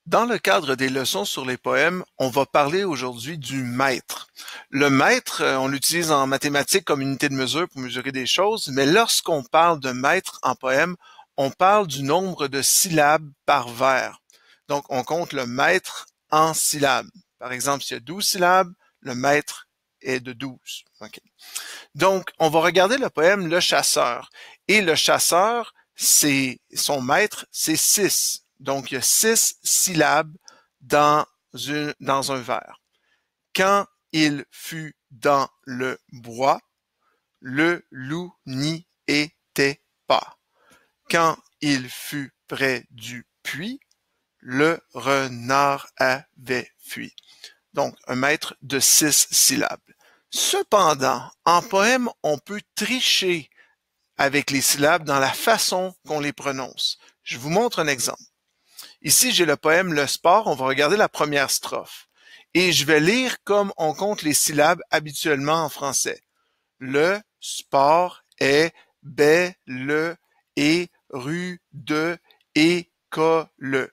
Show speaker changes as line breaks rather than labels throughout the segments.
Dans le cadre des leçons sur les poèmes, on va parler aujourd'hui du mètre. Le mètre, on l'utilise en mathématiques comme unité de mesure pour mesurer des choses, mais lorsqu'on parle de mètre en poème, on parle du nombre de syllabes par vers. Donc, on compte le mètre en syllabes. Par exemple, s'il y a 12 syllabes, le mètre est de 12. Okay. Donc, on va regarder le poème Le Chasseur. Et le chasseur, son maître, c'est 6. Donc, il y a 6 syllabes dans un vers. Quand il fut dans le bois, le loup n'y était pas. Quand il fut près du puits, le renard avait fui. Donc, un maître de 6 syllabes. Cependant, en poème, on peut tricher avec les syllabes dans la façon qu'on les prononce. Je vous montre un exemple. Ici, j'ai le poème Le Sport. On va regarder la première strophe. Et je vais lire comme on compte les syllabes habituellement en français. Le sport est belle et rude école. De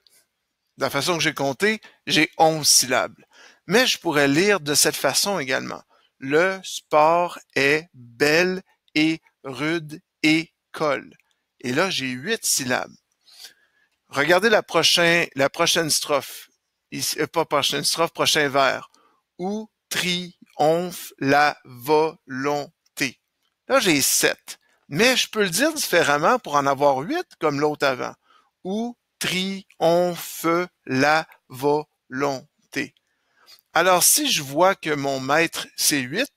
la façon que j'ai compté, j'ai 11 syllabes. Mais je pourrais lire de cette façon également. Le sport est belle et rude école. Et là, j'ai 8 syllabes. Regardez la prochaine strophe. Ici, pas prochaine strophe, prochain vers. Où triomphe la volonté. Là, j'ai 7. Mais je peux le dire différemment pour en avoir 8 comme l'autre avant. Où triomphe la volonté. Alors, si je vois que mon maître, c'est 8,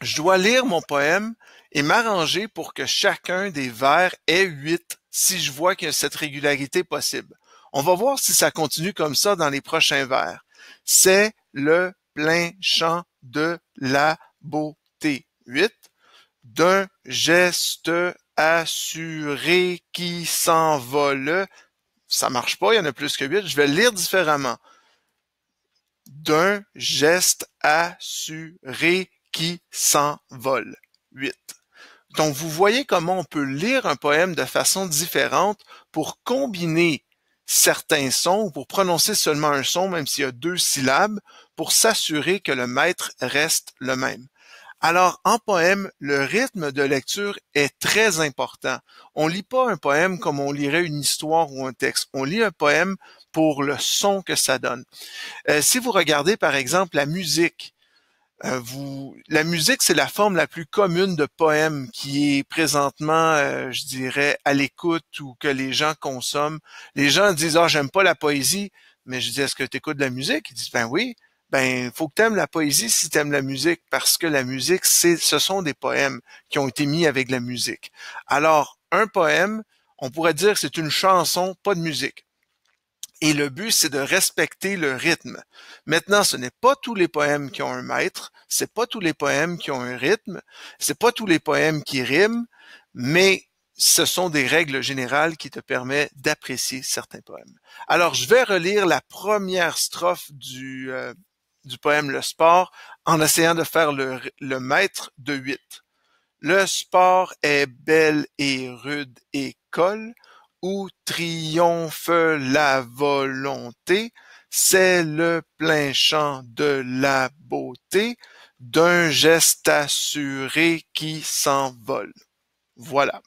je dois lire mon poème et m'arranger pour que chacun des vers ait 8 si je vois qu'il y a cette régularité possible. On va voir si ça continue comme ça dans les prochains vers. C'est le plein chant de la beauté. 8. D'un geste assuré qui s'envole. Ça marche pas, il y en a plus que 8. Je vais le lire différemment. D'un geste assuré qui s'envole. 8. Donc, vous voyez comment on peut lire un poème de façon différente pour combiner certains sons ou pour prononcer seulement un son, même s'il y a 2 syllabes, pour s'assurer que le maître reste le même. Alors, en poème, le rythme de lecture est très important. On lit pas un poème comme on lirait une histoire ou un texte. On lit un poème pour le son que ça donne. Si vous regardez, par exemple, la musique, la musique, c'est la forme la plus commune de poème qui est présentement, je dirais, à l'écoute ou que les gens consomment. Les gens disent, ah, j'aime pas la poésie, mais je dis, est-ce que tu écoutes de la musique? Ils disent, ben oui. Ben, faut que tu aimes la poésie si tu aimes la musique, parce que la musique, ce sont des poèmes qui ont été mis avec la musique. Alors, un poème, on pourrait dire que c'est une chanson, pas de musique. Et le but, c'est de respecter le rythme. Maintenant, ce n'est pas tous les poèmes qui ont un maître, c'est pas tous les poèmes qui ont un rythme, c'est pas tous les poèmes qui riment, mais ce sont des règles générales qui te permettent d'apprécier certains poèmes. Alors, je vais relire la première strophe du poème Le Sport en essayant de faire le maître de 8. Le sport est belle et rude école où triomphe la volonté. C'est le plein chant de la beauté d'un geste assuré qui s'envole. Voilà.